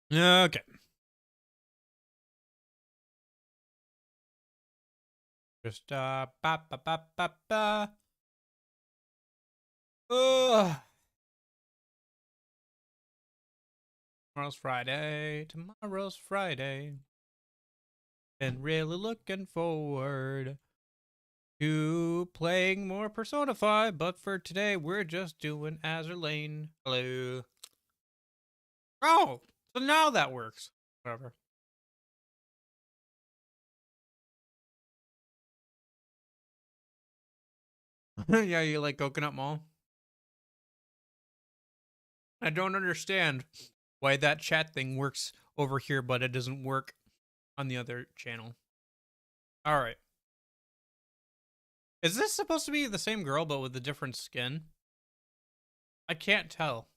Okay. Just ba ba ba ba ba. Ugh. Tomorrow's Friday. Tomorrow's Friday. And really looking forward to playing more Persona 5, but for today we're just doing Azur Lane. Hello. Oh, so now that works. Whatever. Yeah, you like Coconut Mall? I don't understand why that chat thing works over here, but it doesn't work on the other channel. All right. Is this supposed to be the same girl, but with a different skin? I can't tell.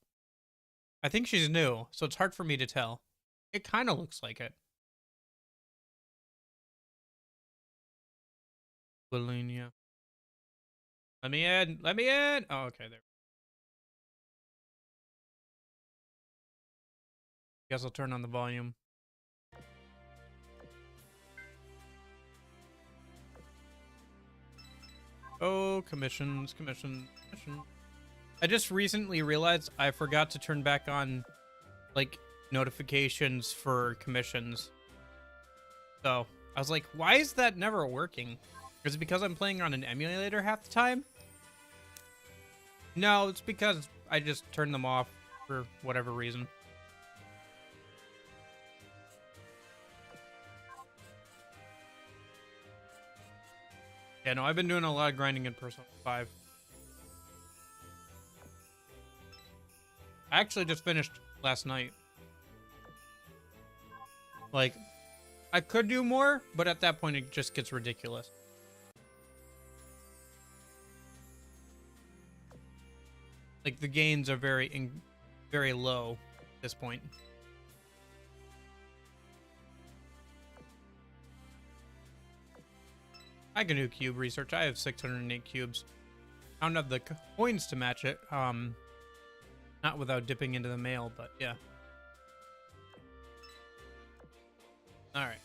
I think she's new, so it's hard for me to tell. It kind of looks like it. Bulinia. Let me in. Let me in. Oh, okay. There. Guess I'll turn on the volume. Oh, commissions, commission. I just recently realized I forgot to turn back on, like, notifications for commissions. So, I was like, why is that never working? Is it because I'm playing on an emulator half the time? No, it's because I just turned them off for whatever reason. Yeah, no, I've been doing a lot of grinding in Persona 5. I actually just finished last night. Like, I could do more, but at that point it just gets ridiculous. Like, the gains are very low at this point. I can do cube research. I have 608 cubes. I don't have the coins to match it. Not without dipping into the mail, but yeah. All right.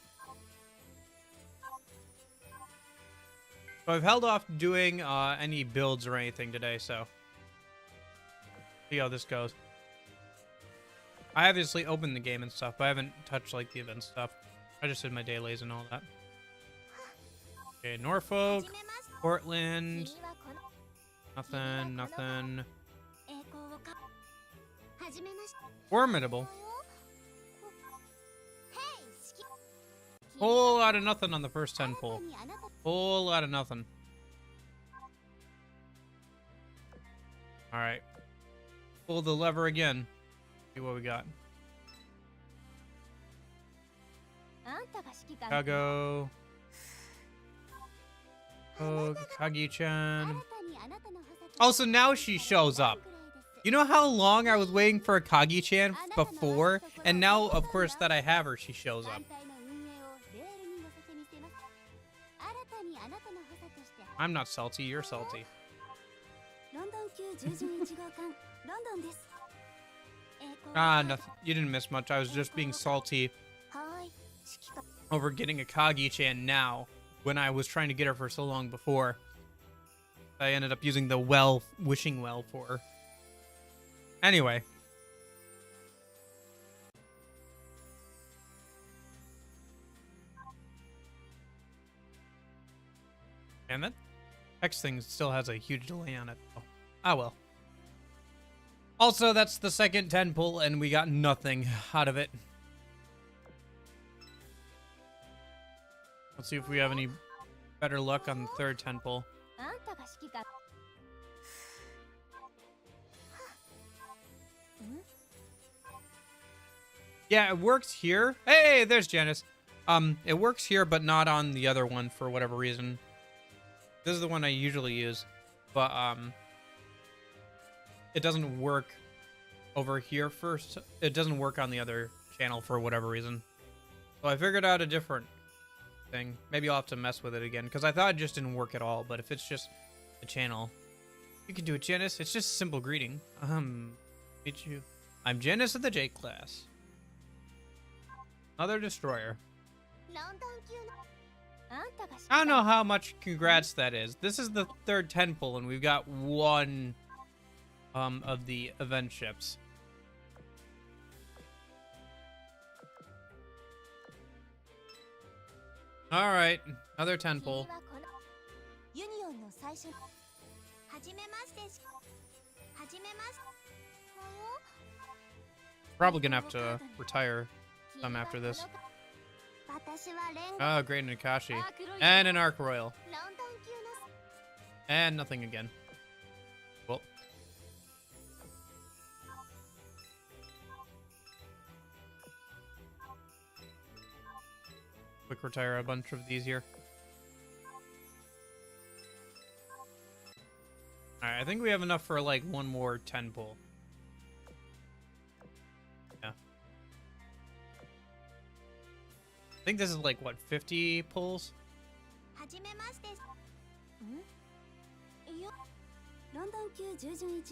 So I've held off doing any builds or anything today, so see how this goes. I obviously opened the game and stuff, but I haven't touched like the event stuff. I just did my dailies and all that. Okay, Norfolk, Portland, nothing. Formidable. Whole lot of nothing on the first 10 pull. Whole lot of nothing. Alright. Pull the lever again. See what we got. Chicago. Oh, Kagi-chan. Also, now she shows up. You know how long I was waiting for a Kagi-chan before? And now, of course, that I have her, she shows up. I'm not salty, you're salty. Nothing. You didn't miss much. I was just being salty over getting a Kagi-chan now when I was trying to get her for so long before. I ended up using the wishing well for her. Anyway. And that X thing still has a huge delay on it. Oh, ah, well. Also, that's the second 10 pull, and we got nothing out of it. Let's see if we have any better luck on the third 10 pull. Yeah, it works here. Hey, there's Janice. It works here, but not on the other one for whatever reason. This is the one I usually use, but it doesn't work over here first. It doesn't work on the other channel for whatever reason. So I figured out a different thing. Maybe I'll have to mess with it again, because I thought it just didn't work at all. But if it's just the channel, you can do it, Janice. It's just a simple greeting. Meet you. I'm Janice of the J class. Another destroyer. I don't know how much congrats that is. This is the third 10 pull, and we've got one of the event ships. All right, another 10 pull. Probably gonna have to retire some after this. Oh, great Nakashi. And an Arc Royal. And nothing again. Well. Quick retire a bunch of these here. Alright, I think we have enough for like one more 10 pull. Yeah. I think this is like, what, 50 pulls?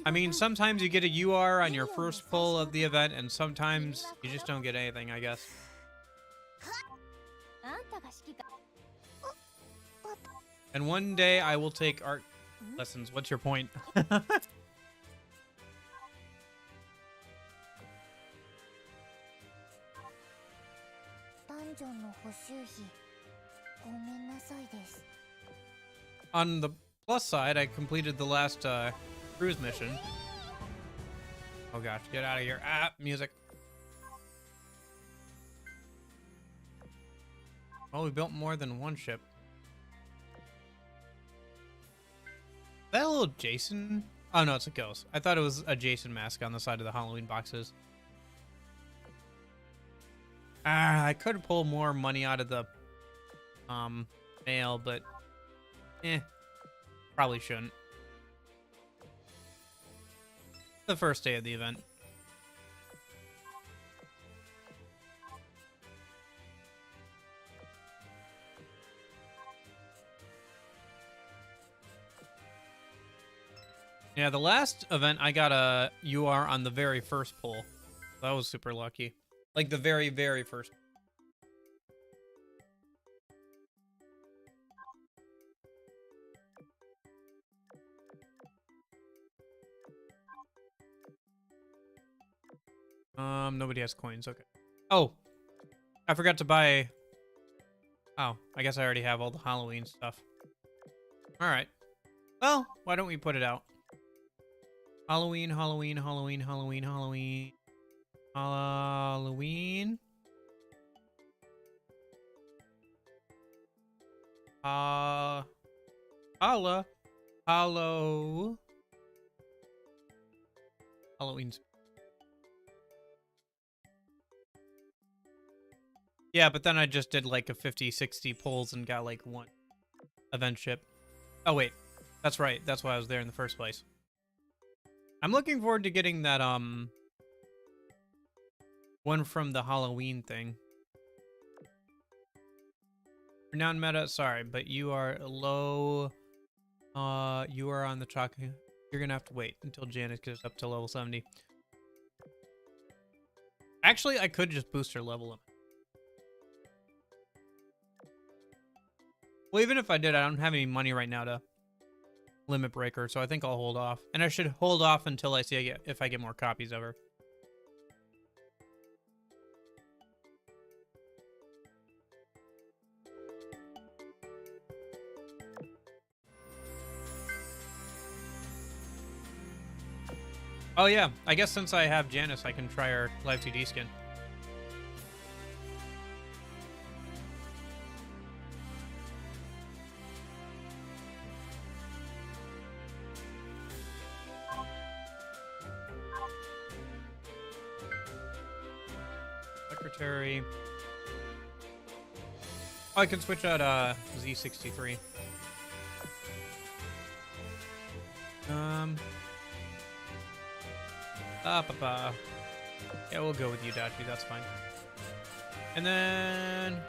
I mean, sometimes you get a UR on your first pull of the event, and sometimes you just don't get anything, I guess. And one day I will take art lessons. What's your point? On the plus side, I completed the last cruise mission. Oh gosh, get out of here. Ah, music. Well, we built more than one ship. Is that a little Jason? Oh no, it's a ghost. I thought it was a Jason mask on the side of the Halloween boxes. Ah, I could pull more money out of the mail, but probably shouldn't. The first day of the event. Yeah, the last event I got a UR on the very first pull. That was super lucky. Like the very, very first. Nobody has coins. Okay. Oh, I forgot to buy. Oh, I guess I already have all the Halloween stuff. All right. Well, why don't we put it out? Halloween, Halloween, Halloween, Halloween, Halloween, Halloween. Holla, Hollow. Halloween's. Yeah, but then I just did like a 50, 60 pulls and got like one event ship. Oh, wait. That's right. That's why I was there in the first place. I'm looking forward to getting that, one from the Halloween thing. You're non-meta, sorry, but you are low. You are on the chalk. You're gonna have to wait until Janice gets up to level 70. Actually, I could just boost her level limit. Well, even if I did, I don't have any money right now to limit break her, so I think I'll hold off. And I should hold off until I see if I get more copies of her. Oh yeah, I guess since I have Janice, I can try her live 2D skin. Secretary. Oh, I can switch out Z63. Yeah, we'll go with you, Dachi. That's fine. And then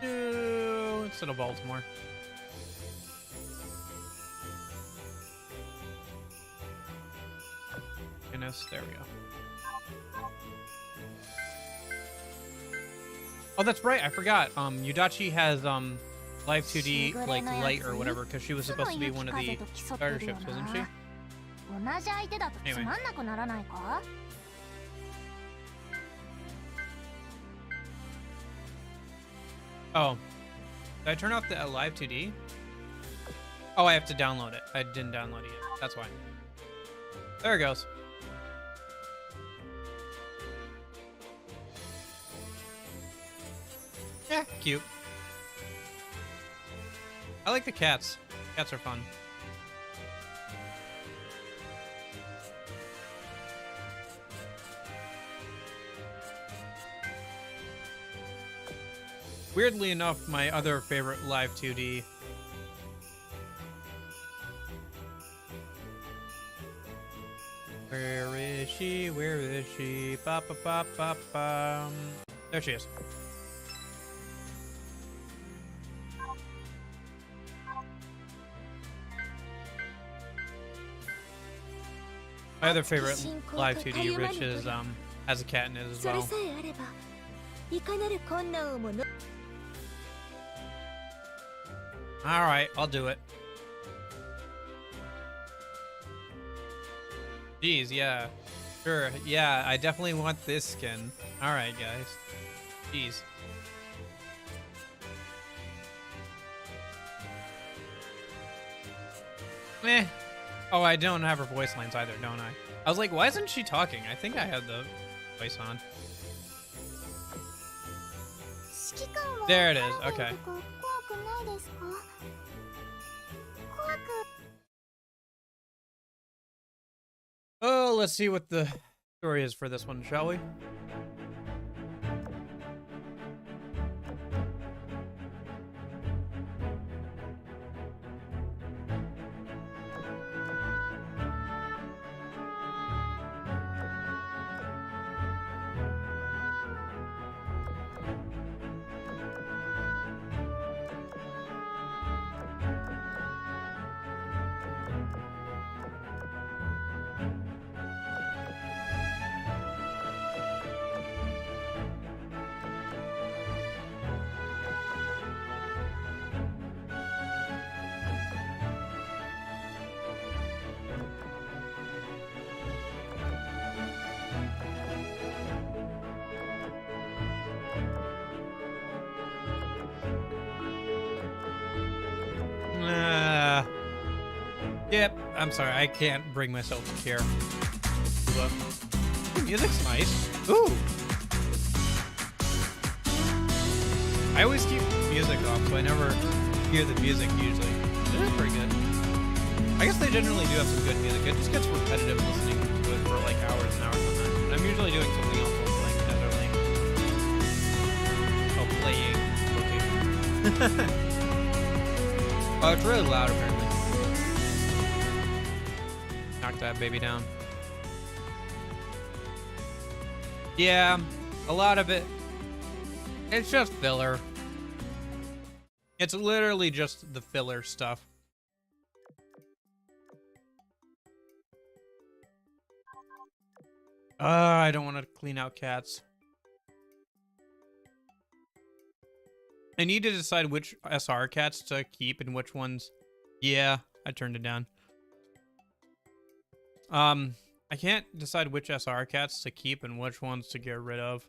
instead of Baltimore. Goodness, there we go. Oh, that's right. I forgot. Yudachi has Live 2D like light or whatever because she was supposed to be one of the starter ships, wasn't she? Anyway. Oh, did I turn off the Live 2D? Oh, I have to download it. I didn't download it yet. That's why. There it goes. Yeah, cute. I like the cats. Cats are fun. Weirdly enough, my other favorite live 2D. Where is she? Where is she? Ba ba ba ba ba. There she is. My other favorite live 2D, Rich, is has a cat in it as well. Alright, I'll do it. Jeez, yeah. Sure, yeah, I definitely want this skin. Alright, guys. Jeez. Meh. Oh, I don't have her voice lines either, don't I? I was like, why isn't she talking? I think I had the voice on. There it is, okay. Oh, let's see what the story is for this one, shall we? Yep, I'm sorry, I can't bring myself to care. But music's nice. Ooh! I always keep music off, so I never hear the music usually. It is pretty good. I guess they generally do have some good music. It just gets repetitive listening to it for like hours and hours on end. And I'm usually doing something else while playing Netherlink. Oh, playing. Okay. Oh, it's really loud apparently. Knock that baby down. Yeah, a lot of it. It's just filler. It's literally just the filler stuff. I don't want to clean out cats. I need to decide which SR cats to keep and which ones. Yeah, I turned it down. I can't decide which SR cats to keep and which ones to get rid of.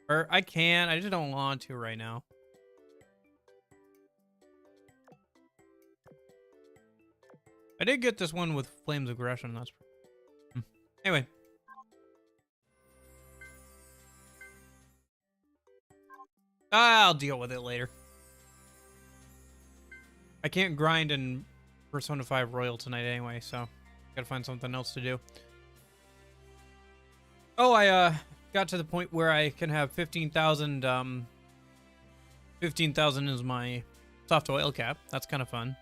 Or I can, I just don't want to right now. I did get this one with Flames of Aggression. That's anyway. I'll deal with it later. I can't grind in Persona 5 Royal tonight anyway, so gotta find something else to do. Oh, I got to the point where I can have 15,000. 15,000 is my soft oil cap. That's kind of fun.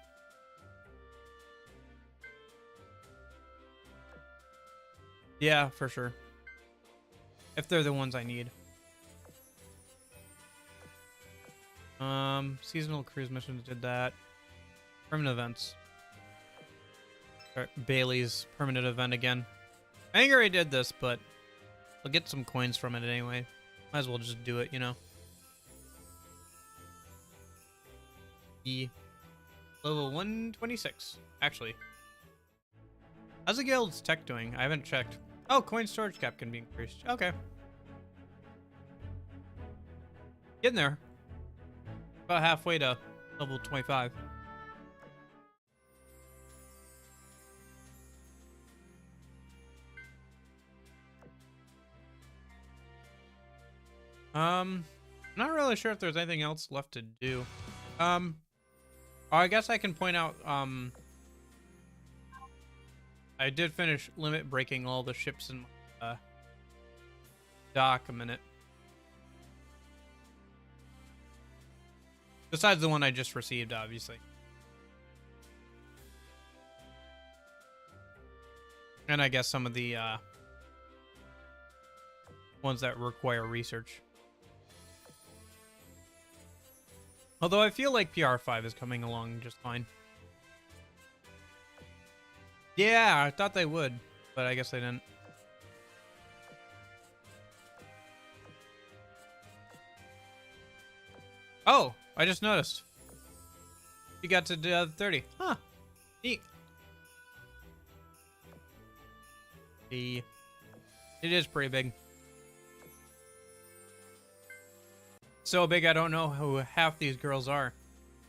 Yeah, for sure. If they're the ones I need. Seasonal cruise missions did that. Permanent events. Bailey's permanent event again. I think I already did this, but I'll get some coins from it anyway. Might as well just do it, you know. Level 126, actually. How's the guild's tech doing? I haven't checked. Oh, coin storage cap can be increased. Okay. Getting there. About halfway to level 25. Not really sure if there's anything else left to do. I guess I can point out, I did finish limit breaking all the ships in my, dock a minute. Besides the one I just received, obviously. And I guess some of the, ones that require research. Although I feel like PR5 is coming along just fine. Yeah, I thought they would, but I guess they didn't. Oh, I just noticed. You got to 30. Huh. Neat. It is pretty big. So big I don't know who half these girls are.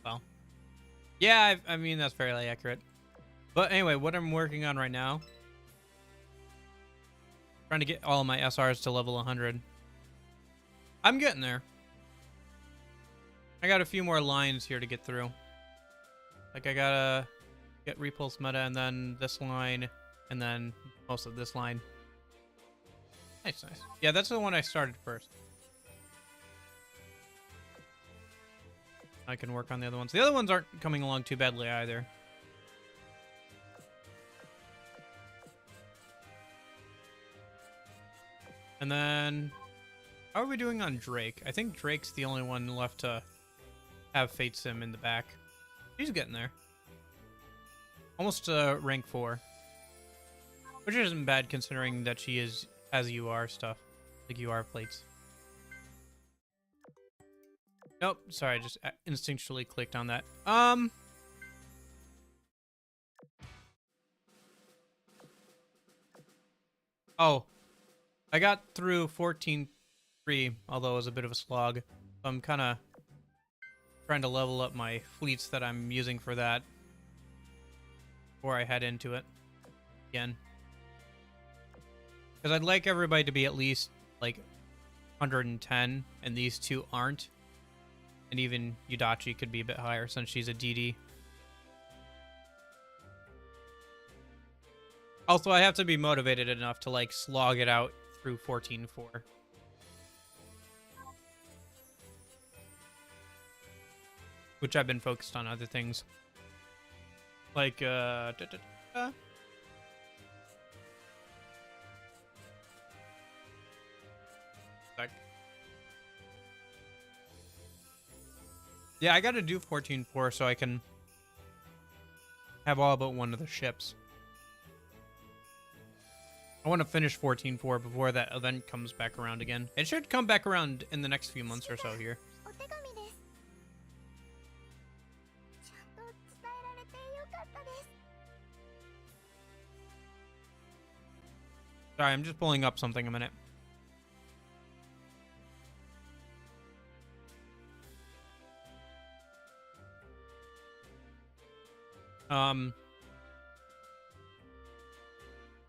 Well, yeah, I mean, that's fairly accurate. But anyway, what I'm working on right now, trying to get all my SRs to level 100. I'm getting there. I got a few more lines here to get through. Like I gotta get Repulse Meta and then this line and then most of this line. Nice, nice. Yeah, that's the one I started first. I can work on the other ones. The other ones aren't coming along too badly either. And then, how are we doing on Drake? I think Drake's the only one left to have Fate Sim in the back. She's getting there. Almost rank 4. Which isn't bad considering that she has UR stuff. Like UR plates. Nope, sorry, I just instinctually clicked on that. Oh. I got through 14.3, although it was a bit of a slog. So I'm kind of trying to level up my fleets that I'm using for that. before I head into it again. Because I'd like everybody to be at least like 110, and these two aren't. And even Yudachi could be a bit higher since she's a DD. Also, I have to be motivated enough to like slog it out through 14.4. Which I've been focused on other things. Like, yeah, I gotta do 14.4 so I can have all but one of the ships. I want to finish 14.4 before that event comes back around again. It should come back around in the next few months or so here. Sorry, I'm just pulling up something a minute.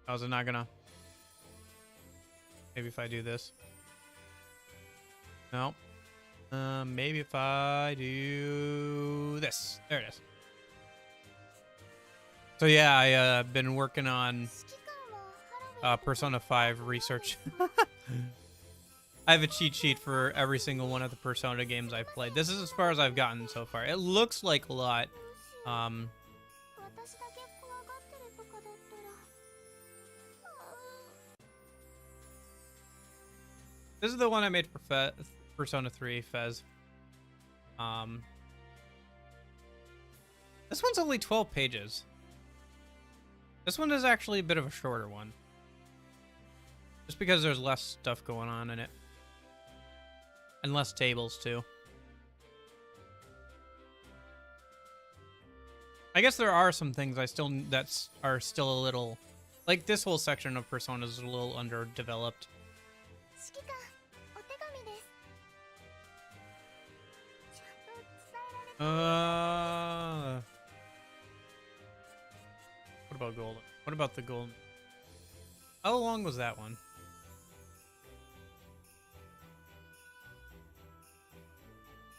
How's it not gonna? Maybe if I do this. No. Maybe if I do this. There it is. So yeah, I've been working on Persona 5 research. I have a cheat sheet for every single one of the Persona games I've played. This is as far as I've gotten so far. It looks like a lot. This is the one I made for Persona 3 Fez. This one's only 12 pages. This one is actually a bit of a shorter one. Just because there's less stuff going on in it. And less tables, too. I guess there are some things I still are still a little... Like, this whole section of Persona is a little underdeveloped. What about Golden? What about the Golden? How long was that one?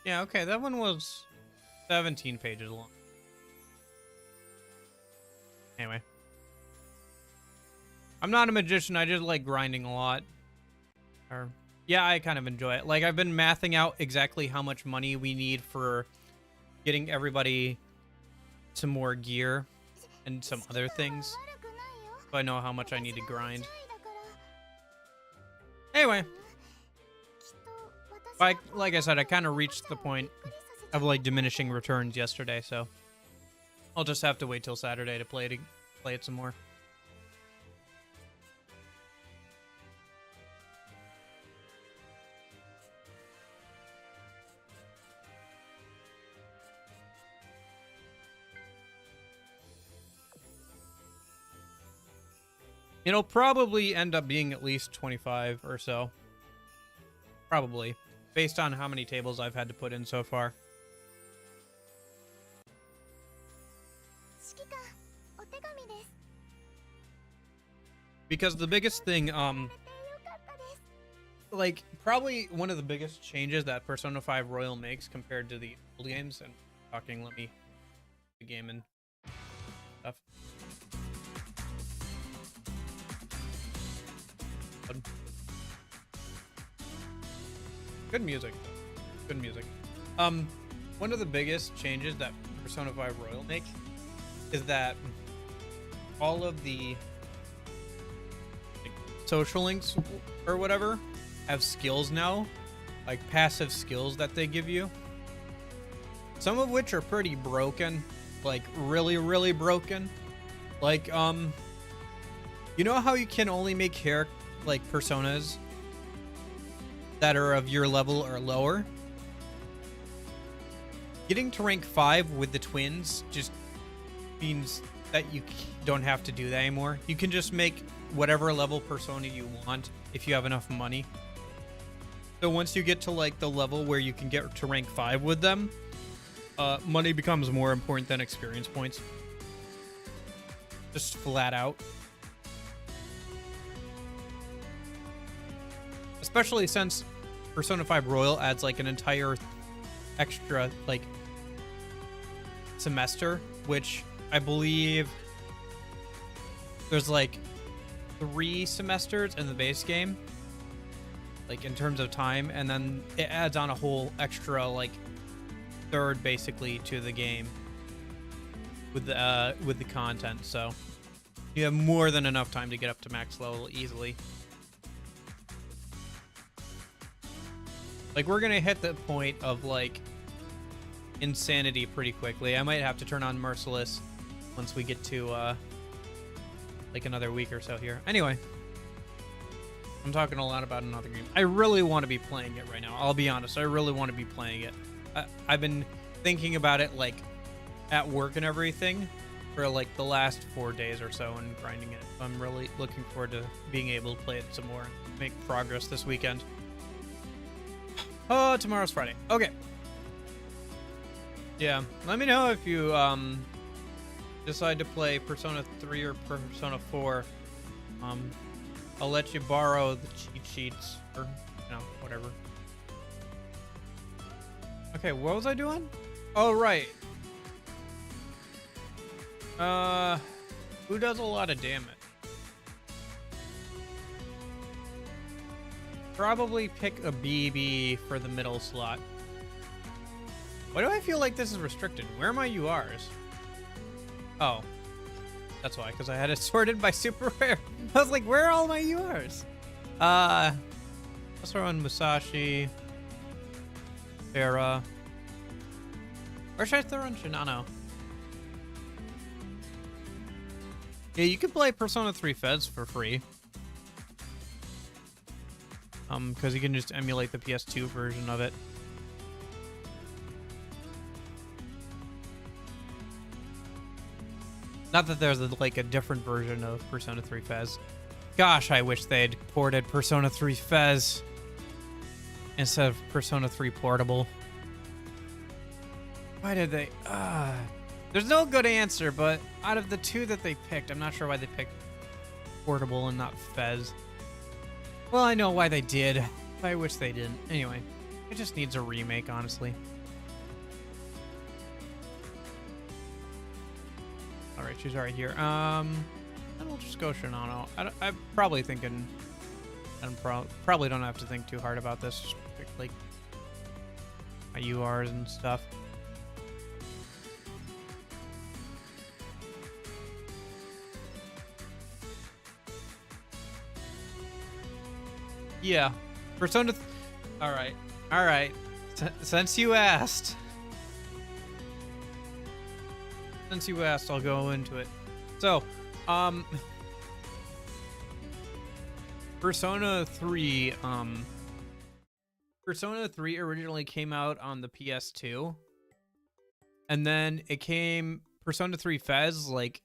Yeah, okay, that one was 17 pages long. Anyway. I'm not a magician, I just like grinding a lot. Or, yeah, I kind of enjoy it. Like, I've been mathing out exactly how much money we need for getting everybody some more gear and some other things. So I know how much I need to grind. Anyway. Like I said, I kind of reached the point of like diminishing returns yesterday, so I'll just have to wait till Saturday to play it some more. It'll probably end up being at least 25 or so. Probably. Based on how many tables I've had to put in so far. Because the biggest thing, like, probably one of the biggest changes that Persona 5 Royal makes compared to the old games, and talking, let me the game and stuff. Good music. Good music. One of the biggest changes that Persona 5 Royal makes is that all of the like, social links or whatever have skills now, like passive skills that they give you. Some of which are pretty broken, like really, really broken. Like, you know how you can only make like personas that are of your level or lower? Getting to rank 5 with the twins just means that you don't have to do that anymore. You can just make whatever level persona you want if you have enough money. So once you get to like the level where you can get to rank 5 with them, money becomes more important than experience points. Just flat out. Especially since Persona 5 Royal adds like an entire extra like semester, which I believe there's like 3 semesters in the base game, like in terms of time, and then it adds on a whole extra like third basically to the game with the content. So you have more than enough time to get up to max level easily. Like, we're gonna hit the point of like insanity pretty quickly. I might have to turn on Merciless once we get to like another week or so here. Anyway, I'm talking a lot about another game. I really want to be playing it right now. I'll be honest, I really want to be playing it. I've been thinking about it like at work and everything for like the last 4 days or so and grinding it. I'm really looking forward to being able to play it some more and make progress this weekend. Oh, tomorrow's Friday. Okay. Yeah, let me know if you decide to play Persona 3 or Persona 4. I'll let you borrow the cheat sheets or, you know, whatever. Okay, what was I doing? Oh, right. Who does a lot of damage? Probably pick a BB for the middle slot. Why do I feel like this is restricted? Where are my URs? Oh. That's why, because I had it sorted by super rare. I was like, where are all my URs? Let's throw in Musashi. Farah. Or should I throw in Shinano? Yeah, you can play Persona 3 Fez for free. Because you can just emulate the PS2 version of it. Not that there's like a different version of Persona 3 Fez. Gosh, I wish they'd ported Persona 3 Fez instead of Persona 3 Portable. Why did they? There's no good answer, but out of the 2 that they picked, I'm not sure why they picked Portable and not Fez. Well, I know why they did. I wish they didn't. Anyway, it just needs a remake, honestly. Alright, she's right here. And we'll just go Shinano. I'm probably thinking... I probably don't have to think too hard about this. Just pick, like, my URs and stuff. Yeah, Persona. All right. Since you asked, I'll go into it. So, Persona 3. Persona 3 originally came out on the PS2, and then Persona 3 Fez like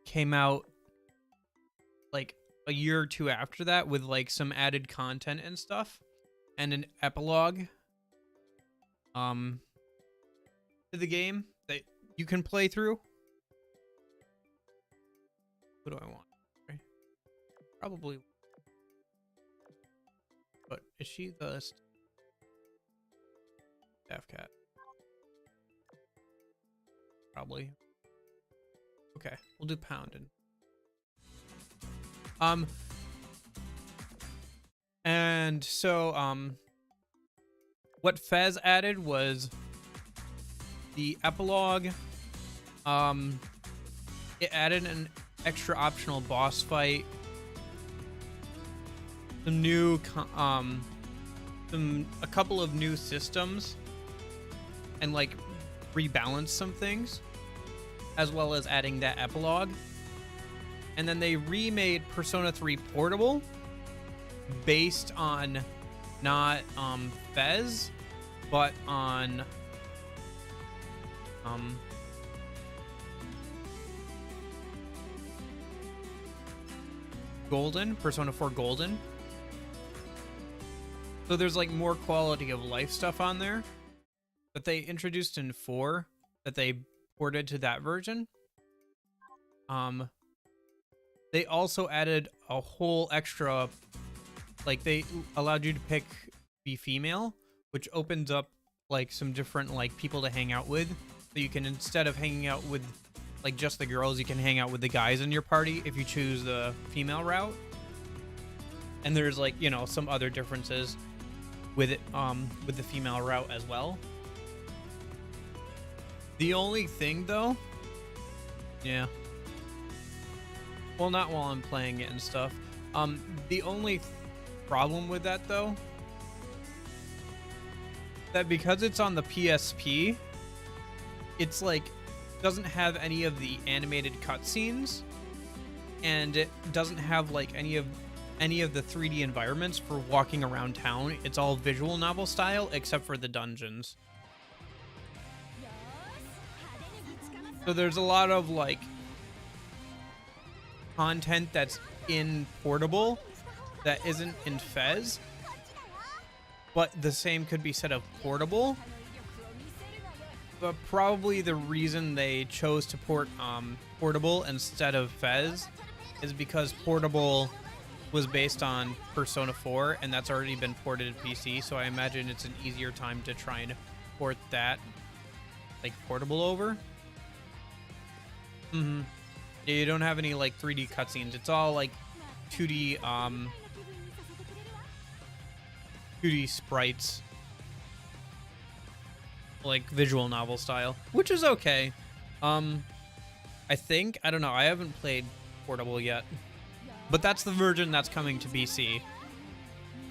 came out like a year or 2 after that with like some added content and stuff and an epilogue to the game that you can play through. What do I want? Okay. Probably, but is she the staff cat? Probably. Okay, we'll do Poundin'. And so, what Fez added was the epilogue. It added an extra optional boss fight, some new, a couple of new systems, and like rebalanced some things, as well as adding that epilogue. And then they remade Persona 3 Portable based on not Fez, but on Golden, Persona 4 Golden. So there's like more quality of life stuff on there that they introduced in 4 that they ported to that version. they also added a whole extra, like they allowed you to pick be female, which opens up like some different like people to hang out with. So you can, instead of hanging out with like just the girls, you can hang out with the guys in your party if you choose the female route. And there's like, you know, some other differences with it, with the female route as well. The only thing though, yeah, well, not while I'm playing it and stuff. The only problem with that though, that because it's on the PSP, it's like doesn't have any of the animated cutscenes, and it doesn't have like any of the 3D environments for walking around town. It's all visual novel style except for the dungeons. So there's a lot of like content that's in Portable that isn't in Fez, but the same could be said of Portable. But probably the reason they chose to port Portable instead of Fez is because Portable was based on Persona 4, and that's already been ported to PC, so I imagine it's an easier time to try and port that, like, Portable over. Yeah, you don't have any, like, 3D cutscenes. It's all, like, 2D, 2D sprites. Like, visual novel style, which is okay. I think, I don't know, I haven't played Portable yet, but that's the version that's coming to PC.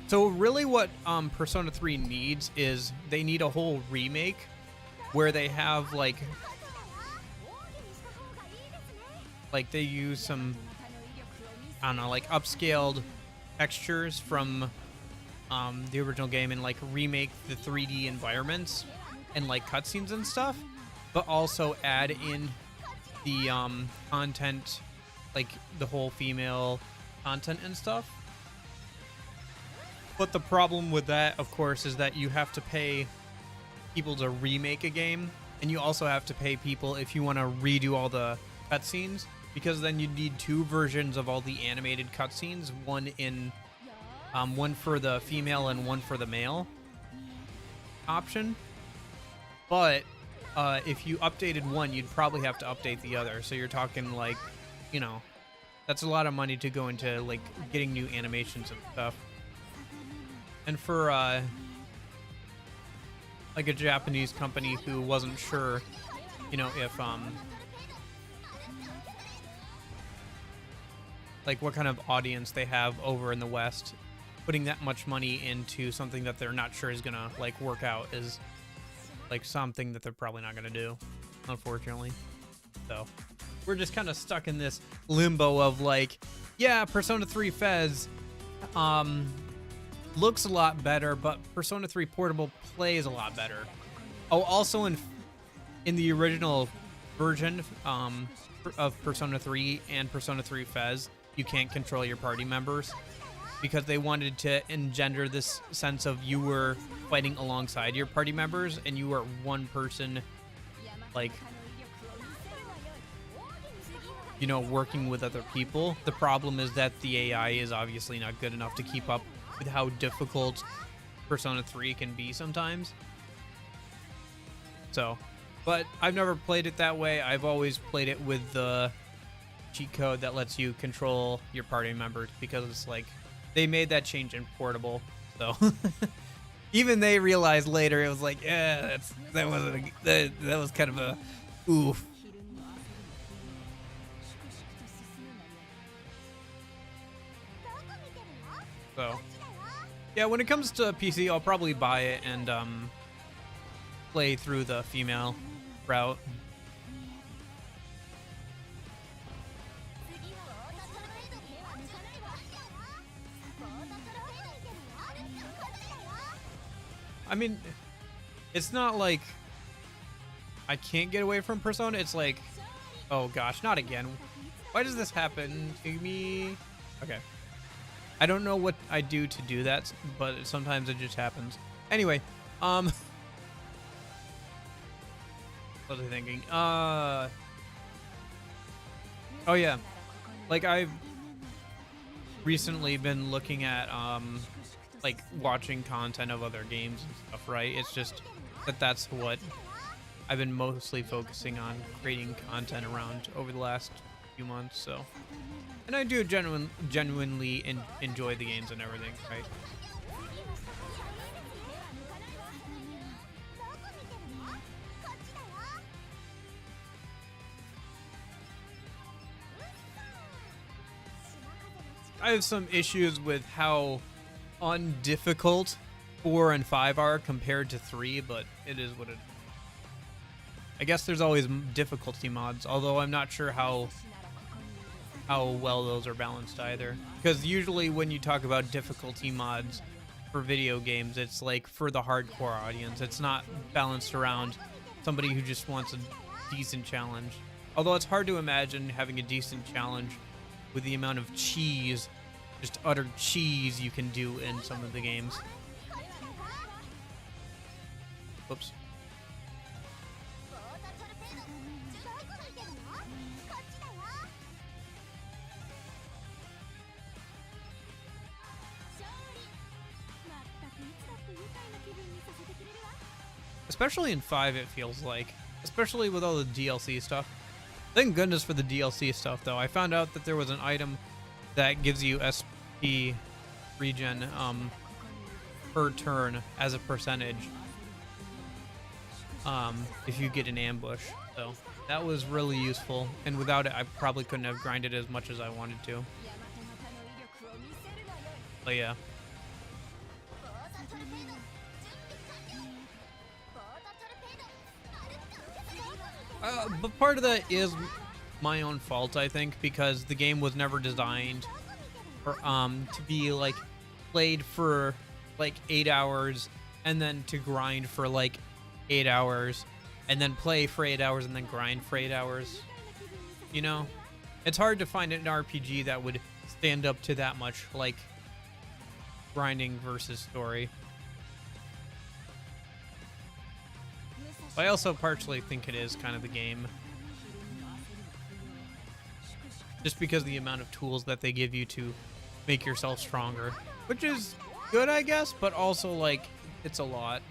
So really what Persona 3 needs is they need a whole remake where they have like they use some, I don't know, like upscaled textures from the original game and like remake the 3D environments and like cutscenes and stuff, but also add in the content, like the whole female content and stuff. But the problem with that, of course, is that you have to pay people to remake a game, and you also have to pay people if you want to redo all the cutscenes, because then you need two versions of all the animated cutscenes, one for the female and one for the male option. But if you updated one, you'd probably have to update the other. So you're talking like, you know, that's a lot of money to go into like getting new animations and stuff. And for like a Japanese company who wasn't sure, you know, if like what kind of audience they have over in the West, putting that much money into something that they're not sure is gonna like work out is like something that they're probably not gonna do, unfortunately. So we're just kind of stuck in this limbo of like, yeah, Persona 3 Fez looks a lot better, but Persona 3 Portable plays a lot better. Oh, also in the original version of Persona 3 and Persona 3 Fez, you can't control your party members because they wanted to engender this sense of you were fighting alongside your party members and you were one person, like, you know, working with other people. The problem is that the AI is obviously not good enough to keep up with how difficult Persona 3 can be sometimes. So, but I've never played it that way. I've always played it with the cheat code that lets you control your party members, because it's like they made that change in Portable. So even they realized later, it was like, yeah, that was kind of a oof. So yeah, when it comes to PC, I'll probably buy it and play through the female route. I mean, it's not like I can't get away from Persona. It's like, oh gosh, not again. Why does this happen to me? Okay. I don't know what I do to do that, but sometimes it just happens. Anyway, what was I thinking? Oh yeah, like I've recently been looking at like watching content of other games and stuff, right? It's just that's what I've been mostly focusing on, creating content around over the last few months. So, and I do genuinely enjoy the games and everything, right? I have some issues with how undifficult 4 and 5 are compared to 3, but it is what it is. I guess there's always difficulty mods, although I'm not sure how well those are balanced either. Because usually when you talk about difficulty mods for video games, it's like for the hardcore audience. It's not balanced around somebody who just wants a decent challenge. Although it's hard to imagine having a decent challenge with the amount of cheese, just utter cheese you can do in some of the games. Whoops. Especially in 5, it feels like. Especially with all the DLC stuff. Thank goodness for the DLC stuff, though. I found out that there was an item that gives you SP regen per turn as a percentage if you get an ambush. So that was really useful. And without it, I probably couldn't have grinded as much as I wanted to. But yeah. But part of that is my own fault, I think, because the game was never designed for to be like played for like 8 hours and then to grind for like 8 hours and then play for 8 hours and then grind for 8 hours. You know, it's hard to find an RPG that would stand up to that much like grinding versus story. I also partially think it is kind of the game. Just because of the amount of tools that they give you to make yourself stronger. Which is good, I guess, but also, like, it's a lot.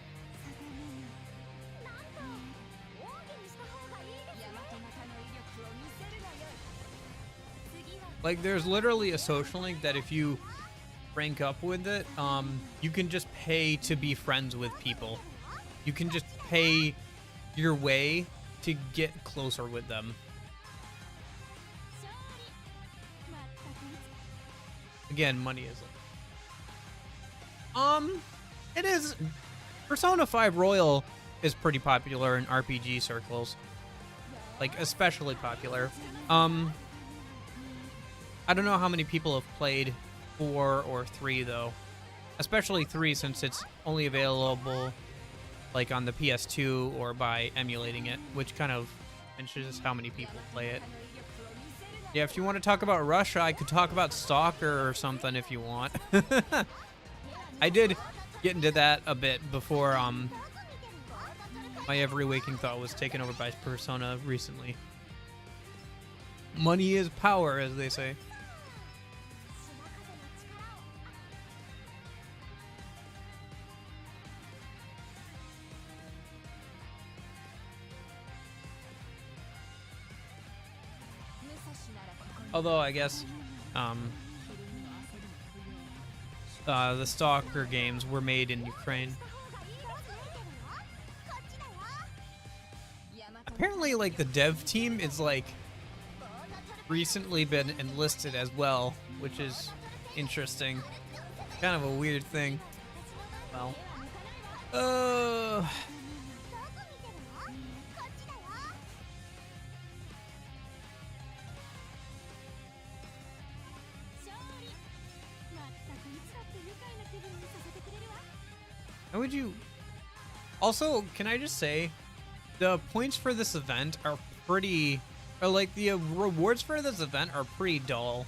Like, there's literally a social link that if you rank up with it, you can just pay to be friends with people. You can just pay your way to get closer with them. Again, money is it is. Persona 5 Royal is pretty popular in RPG circles, like especially popular. I don't know how many people have played 4 or 3 though, especially 3 since it's only available like on the PS2 or by emulating it, which kind of mentions how many people play it. Yeah, if you want to talk about Russia, I could talk about Stalker or something if you want. I did get into that a bit before my every waking thought was taken over by Persona recently. Money is power, as they say. Although I guess the Stalker games were made in Ukraine. Apparently, like, the dev team is like recently been enlisted as well, which is interesting. Kind of a weird thing. Well, how would you... Also, can I just say, the points for this event are pretty... Or, like, the rewards for this event are pretty dull.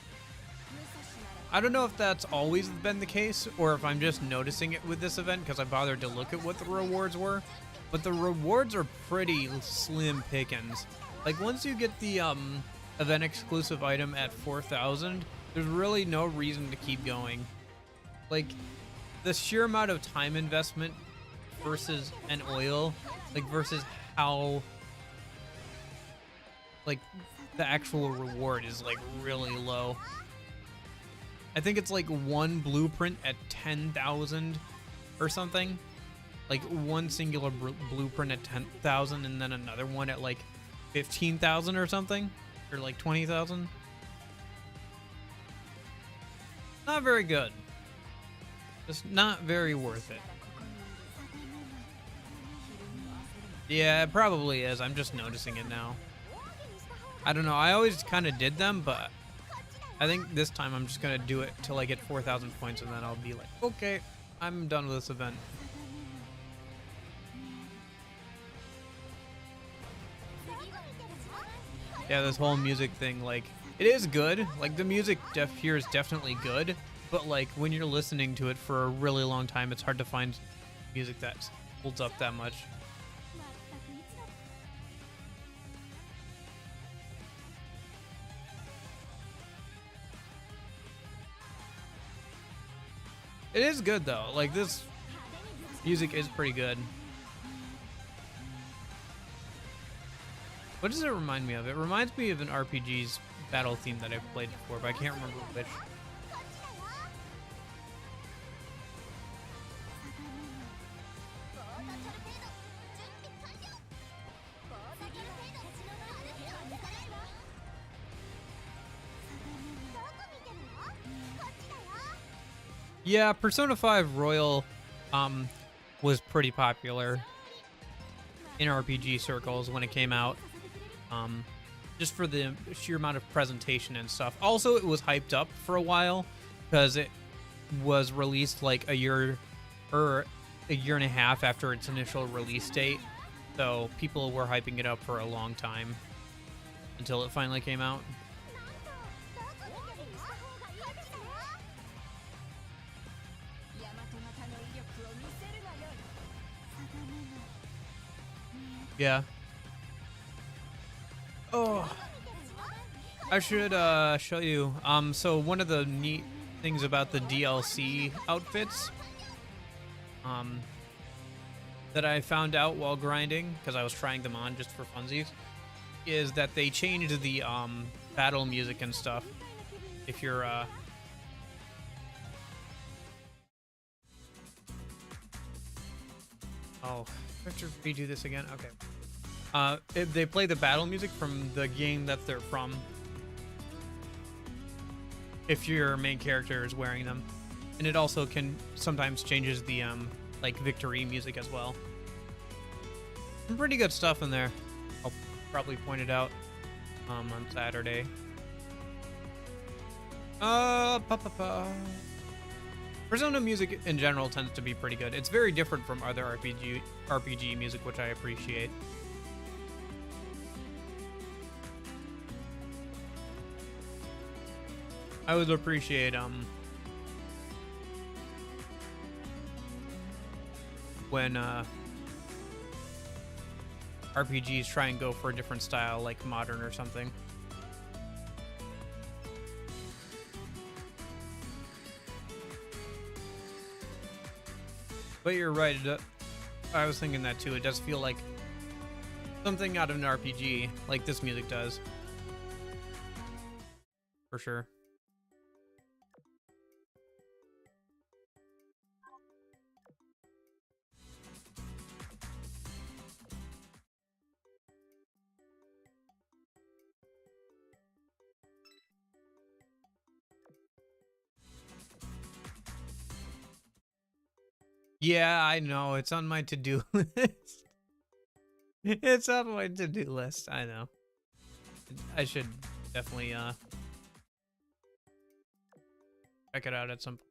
I don't know if that's always been the case, or if I'm just noticing it with this event, because I bothered to look at what the rewards were. But the rewards are pretty slim pickings. Like, once you get the event-exclusive item at 4,000, There's really no reason to keep going. Like, the sheer amount of time investment versus an oil, like, versus how, like, the actual reward is, like, really low. I think it's, like, one blueprint at 10,000 or something. Like, one singular blueprint at 10,000 and then another one at, like, 15,000 or something. Or, like, 20,000. Not very good. Just not very worth it. Yeah, it probably is. I'm just noticing it now. I don't know. I always kind of did them, but I think this time I'm just going to do it till I get 4,000 points, and then I'll be like, okay, I'm done with this event. Yeah, this whole music thing, like, it is good. Like, the music here is definitely good, but, like, when you're listening to it for a really long time, it's hard to find music that holds up that much. It is good, though. Like, this music is pretty good. What does it remind me of? It reminds me of an RPG's battle theme that I've played before, but I can't remember which. Yeah, Persona 5 Royal was pretty popular in RPG circles when it came out. Just for the sheer amount of presentation and stuff. Also, it was hyped up for a while because it was released like a year and a half after its initial release date. So people were hyping it up for a long time until it finally came out. Yeah. Oh, I should show you. So one of the neat things about the DLC outfits, that I found out while grinding, because I was trying them on just for funsies, is that they changed the battle music and stuff. If you're oh, I have to redo this again. Okay. If they play the battle music from the game that they're from, if your main character is wearing them, and it also can sometimes changes the like victory music as well. Some pretty good stuff in there. I'll probably point it out on Saturday. Persona music in general tends to be pretty good. It's very different from other RPG music, which I appreciate. I would appreciate when RPGs try and go for a different style, like modern or something. But you're right. I was thinking that too. It does feel like something out of an RPG, like this music does. For sure. Yeah, I know. It's on my to-do list. It's on my to-do list. I know. I should definitely check it out at some point.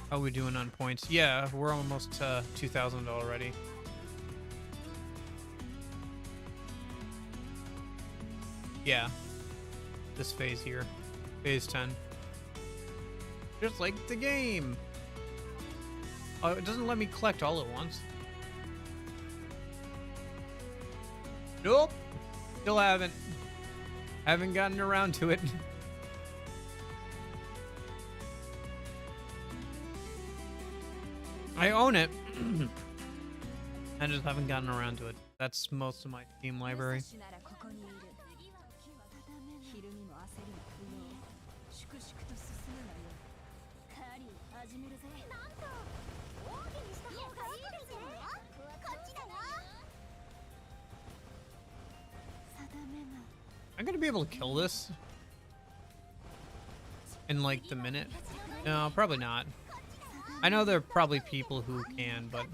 How are we doing on points? Yeah, we're almost 2,000 already. Yeah. This phase here. Phase 10. Just like the game. Oh, it doesn't let me collect all at once. Nope. Still haven't. Haven't gotten around to it. I own it. I just haven't gotten around to it. That's most of my Steam library. I'm gonna be able to kill this in like the minute. No, probably not. I know there are probably people who can, but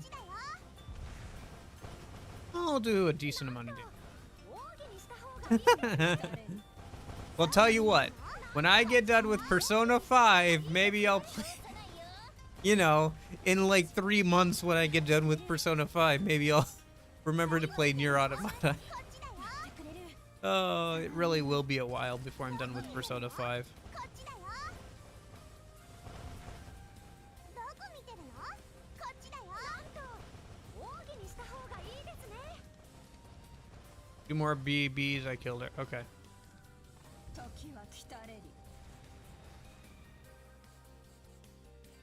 I'll do a decent amount of damage. Well, tell you what, when I get done with Persona 5, maybe I'll play, you know, in like 3 months when I get done with Persona 5, maybe I'll remember to play Nier Automata. Oh, it really will be a while before I'm done with Persona 5. Two more BBs, I killed her. Okay.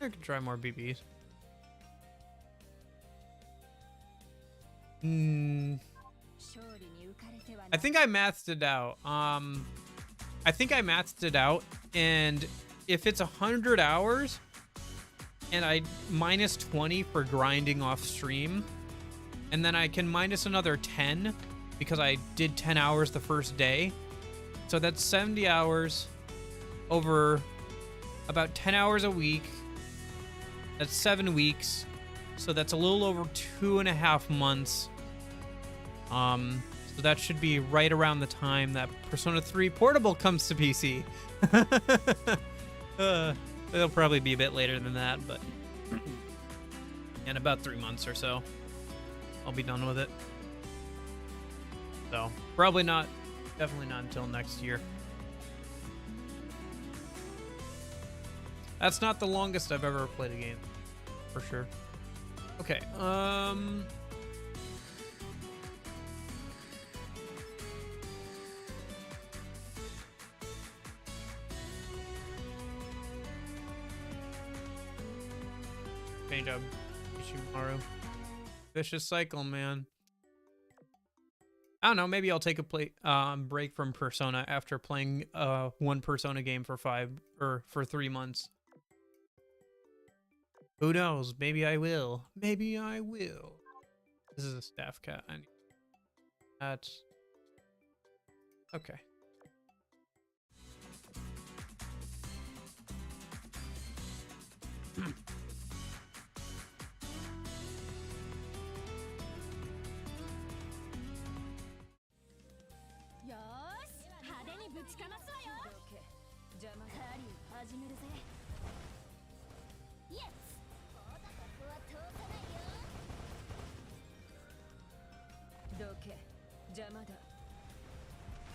I can try more BBs. I think I mathed it out. I think I mathed it out, and if it's 100 hours, and I minus 20 for grinding off stream, and then I can minus another 10 because I did 10 hours the first day. So that's 70 hours over about 10 hours a week. That's 7 weeks. So that's a little over 2.5 months. So that should be right around the time that Persona 3 Portable comes to PC. It'll probably be a bit later than that, but in about 3 months or so, I'll be done with it. So probably not, definitely not until next year. That's not the longest I've ever played a game, for sure. Okay, change up Ishimaru. Vicious cycle, man. I don't know, maybe I'll take a break from Persona after playing one Persona game for 3 months. Who knows? Maybe I will. Maybe I will. This is a staff cat. I need that. Okay.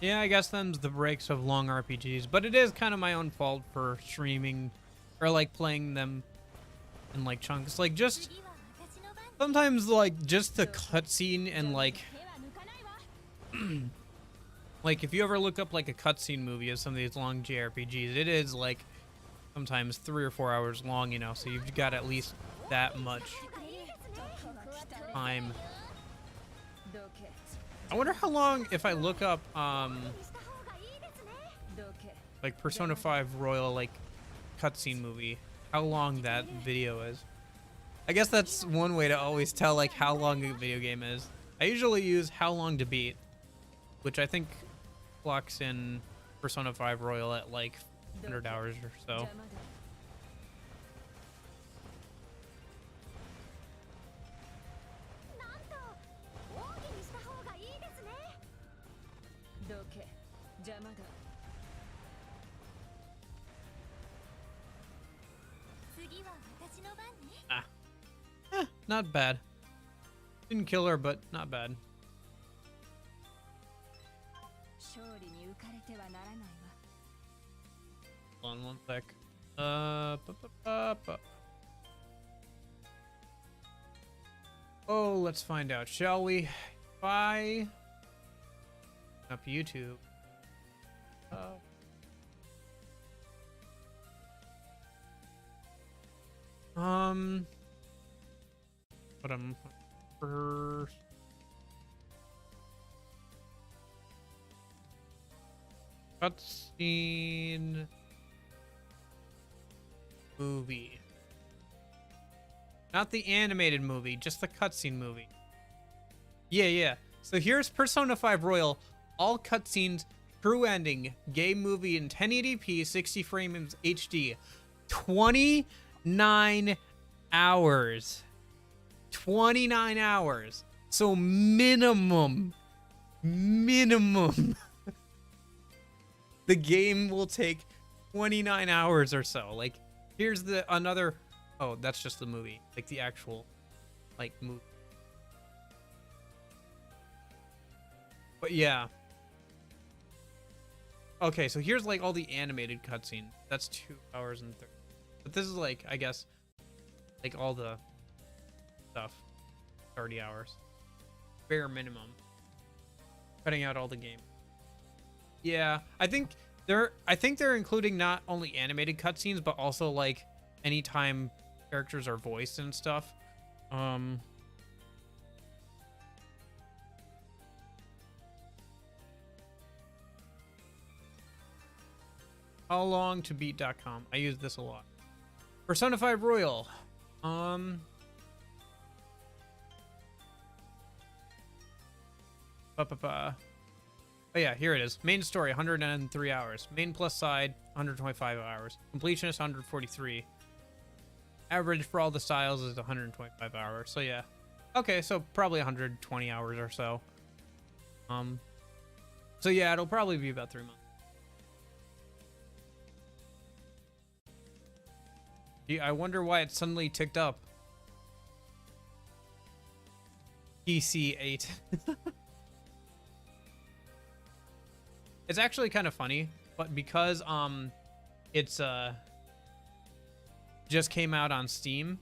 Yeah, I guess them's the breaks of long RPGs, but it is kind of my own fault for streaming or like playing them in like chunks. Like just sometimes like just the cutscene and like like if you ever look up like a cutscene movie of some of these long JRPGs, it is like sometimes 3 or 4 hours long, you know, so you've got at least that much time. I wonder how long, if I look up like Persona 5 Royal like cutscene movie, how long that video is. I guess that's one way to always tell like how long a video game is. I usually use how long to beat, which I think clocks in Persona 5 Royal at like 100 hours or so. Not bad. Didn't kill her, but not bad. Hold on one sec. Oh, let's find out, shall we? If I Up YouTube. But I'm first. Cutscene movie. Not the animated movie, just the cutscene movie. Yeah. So here's Persona 5 Royal. All cutscenes, true ending, game movie in 1080p, 60 frames HD. 29 hours. 29 hours. So minimum. The game will take 29 hours or so. Like, here's another. Oh, that's just the movie. Like, the actual, like, movie. But yeah. Okay, so here's, like, all the animated cutscenes. That's 2 hours and 30. But this is, like, I guess, like, all the stuff. 30 hours. Bare minimum. Cutting out all the game. Yeah, I think they're including not only animated cutscenes, but also, like, anytime characters are voiced and stuff. How long to beat.com. I use this a lot. Persona 5 Royal. Oh yeah, here it is. Main story, 103 hours. Main plus side, 125 hours. Completionist, 143. Average for all the styles is 125 hours. So yeah. Okay, so probably 120 hours or so. So yeah, it'll probably be about 3 months. Gee, I wonder why it suddenly ticked up. PC 8. It's actually kind of funny, but because it's just came out on Steam,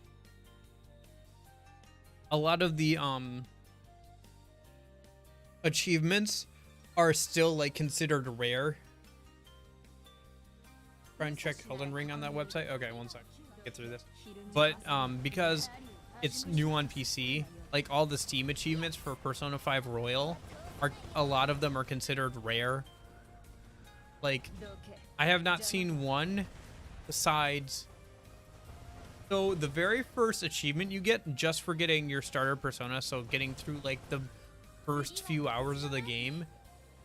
a lot of the achievements are still, like, considered rare. Try and check Elden Ring on that website. Okay, one sec. Get through this. But because it's new on PC, like, all the Steam achievements for Persona 5 Royal a lot of them are considered rare. Like, I have not seen one besides. So the very first achievement you get just for getting your starter persona, so getting through, like, the first few hours of the game,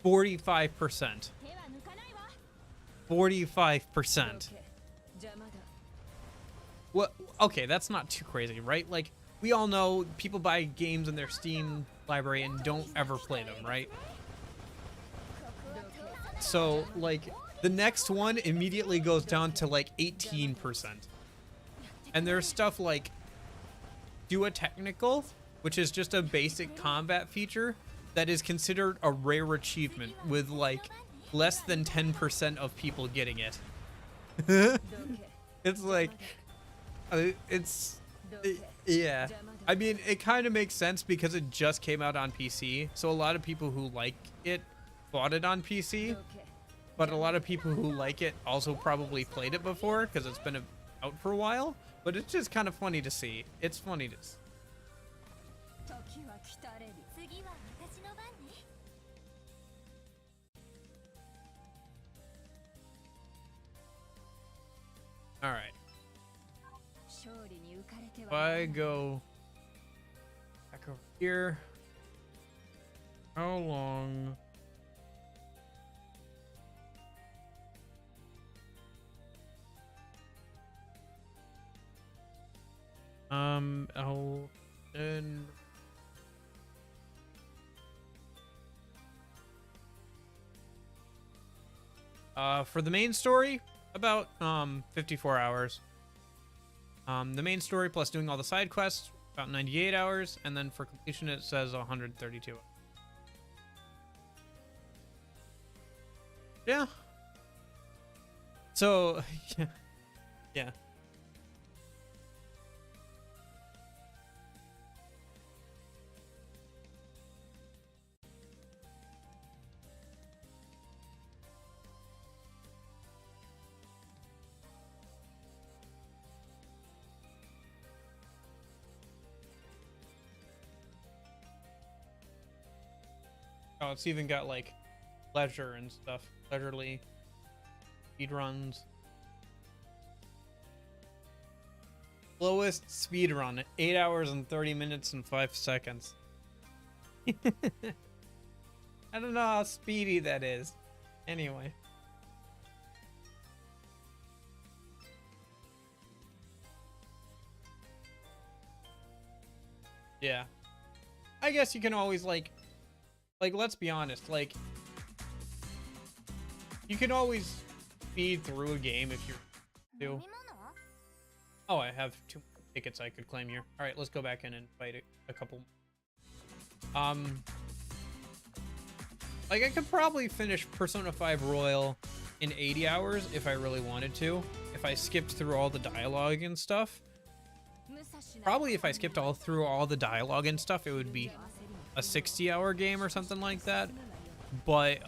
45%. 45%. What? Okay, that's not too crazy, right? Like, we all know people buy games in their Steam library and don't ever play them, right? So, like, the next one immediately goes down to, like, 18%. And there's stuff like do a technical, which is just a basic combat feature that is considered a rare achievement with, like, less than 10% of people getting it. It's like, yeah. I mean, it kind of makes sense because it just came out on PC. So a lot of people who like it bought it on PC, but a lot of people who like it also probably played it before because it's been out for a while. But it's just kind of funny to see. It's funny to see. All right. If I go back over here, how long? And for the main story, about 54 hours. The main story plus doing all the side quests, about 98 hours, and then for completion it says 132. Yeah. So, yeah. Oh, it's even got like leisure and stuff. Leisurely speed runs. Lowest speed run, 8 hours and 30 minutes and 5 seconds. I don't know how speedy that is. Anyway. Yeah. I guess you can always like let's be honest, like you can always speed through a game if you do. Oh, I have 2 tickets I could claim here. All right, let's go back in and fight a couple. Like I could probably finish Persona 5 Royal in 80 hours if I really wanted to. If I skipped through all the dialogue and stuff. Probably if I skipped through all the dialogue and stuff, it would be a 60-hour game or something like that. But,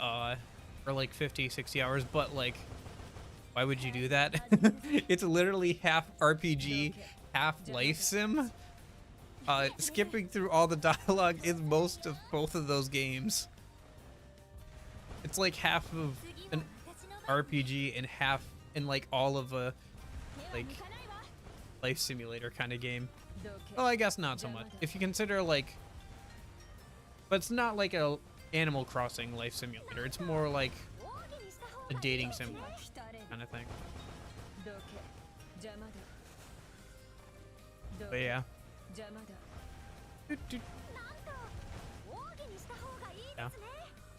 or like 50, 60 hours. But like, why would you do that? It's literally half RPG, half life sim. Skipping through all the dialogue is most of both of those games. It's like half of an RPG and half in like all of a like life simulator kind of game. Well, I guess not so much. If you consider like, but it's not like a Animal Crossing life simulator. It's more like a dating sim kind of thing. But yeah. Yeah.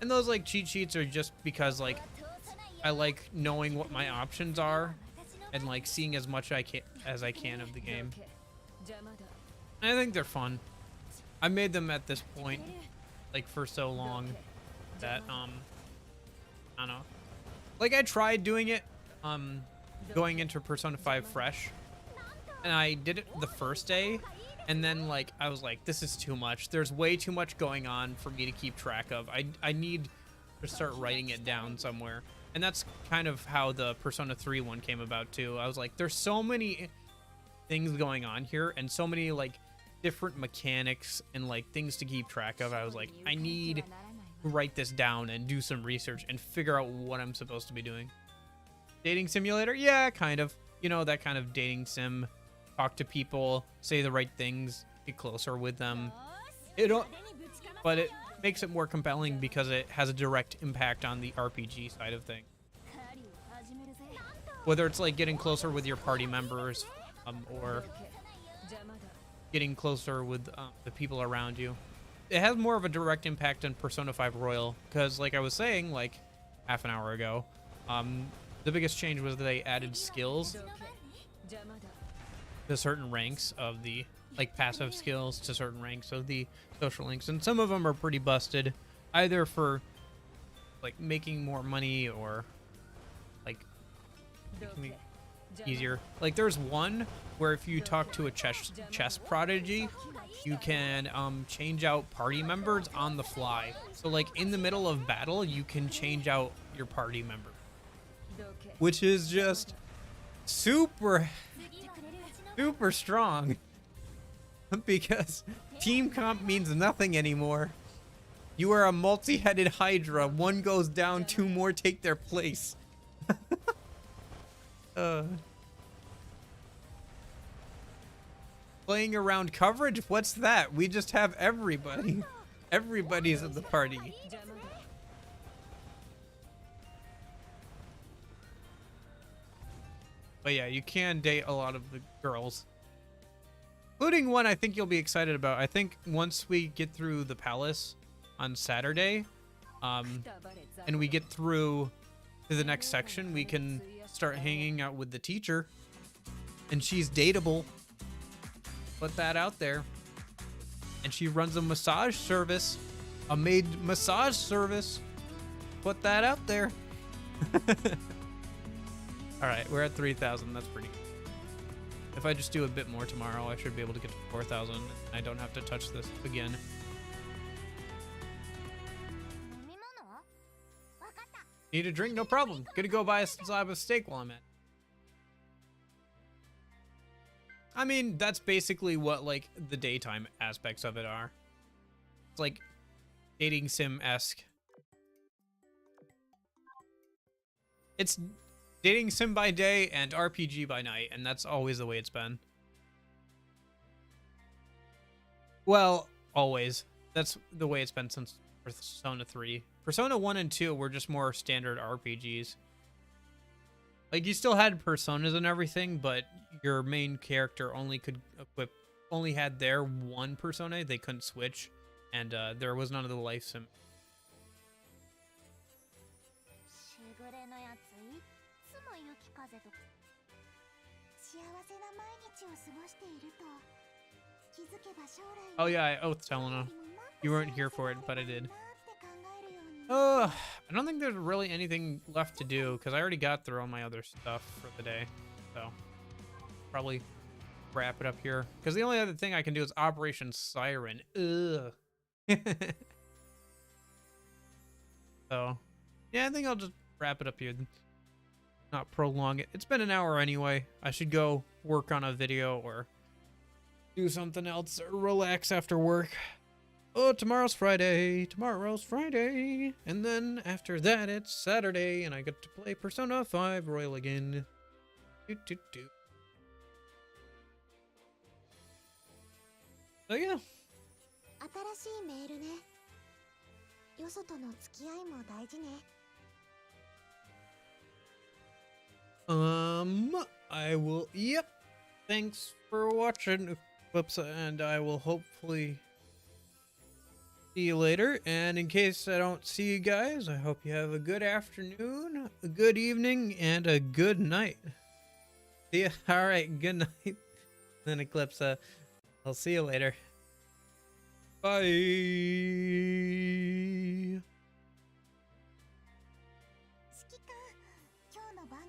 And those like cheat sheets are just because like I like knowing what my options are and like seeing as much as I can of the game. And I think they're fun. I made them at this point like for so long that I don't know. Like I tried doing it going into Persona 5 fresh, and I did it the first day, and then like I was like, this is too much. There's way too much going on for me to keep track of. I need to start writing it down somewhere. And that's kind of how the Persona 3 one came about too. I was like, there's so many things going on here and so many like different mechanics and like things to keep track of. I was like, I need to write this down and do some research and figure out what I'm supposed to be doing. Dating simulator? Yeah, kind of. You know, that kind of dating sim. Talk to people, say the right things, get closer with them. But it makes it more compelling because it has a direct impact on the RPG side of things. Whether it's like getting closer with your party members or getting closer with the people around you. It has more of a direct impact on Persona 5 Royal because like I was saying like half an hour ago, the biggest change was that they added skills to certain ranks of the like passive skills to certain ranks of the social links, and some of them are pretty busted either for like making more money or like making it easier. Like there's one where if you talk to a chess prodigy, you can change out party members on the fly. So like in the middle of battle you can change out your party member, which is just super strong. Because team comp means nothing anymore. You are a multi-headed Hydra. One goes down, 2 more take their place. Playing around coverage? What's that? We just have everybody. Everybody's in the party. But yeah, you can date a lot of the girls. Including one I think you'll be excited about. I think once we get through the palace on Saturday, and we get through to the next section, we can start hanging out with the teacher. And she's dateable. Put that out there. And she runs a massage service. A maid massage service. Put that out there. Alright, we're at 3,000. That's pretty good. If I just do a bit more tomorrow, I should be able to get to 4,000. I don't have to touch this again. Need a drink? No problem. Gonna go buy a slab of steak while I'm at. I mean, that's basically what, like, the daytime aspects of it are. It's like dating sim-esque It's dating sim by day and RPG by night, and that's always the way it's been. Well, always. That's the way it's been since Persona 3. Persona 1 and 2 were just more standard RPGs. Like, you still had personas and everything, but your main character only had their one persona. They couldn't switch, and there was none of the life sim. Oh yeah, I oath Helena. You weren't here for it, but I did. I don't think there's really anything left to do because I already got through all my other stuff for the day. So probably wrap it up here. Because the only other thing I can do is Operation Siren. Ugh. So yeah, I think I'll just wrap it up here. Not prolong it. It's been an hour anyway. I should go work on a video or do something else or relax after work. Oh, tomorrow's Friday. Tomorrow's Friday. And then after that, it's Saturday, and I get to play Persona 5 Royal again. So, yeah. I will, yep. Thanks for watching, Clips, and I will hopefully see you later. And in case I don't see you guys, I hope you have a good afternoon, a good evening, and a good night. See ya. All right, good night. Then Eclipse, I'll see you later. Bye.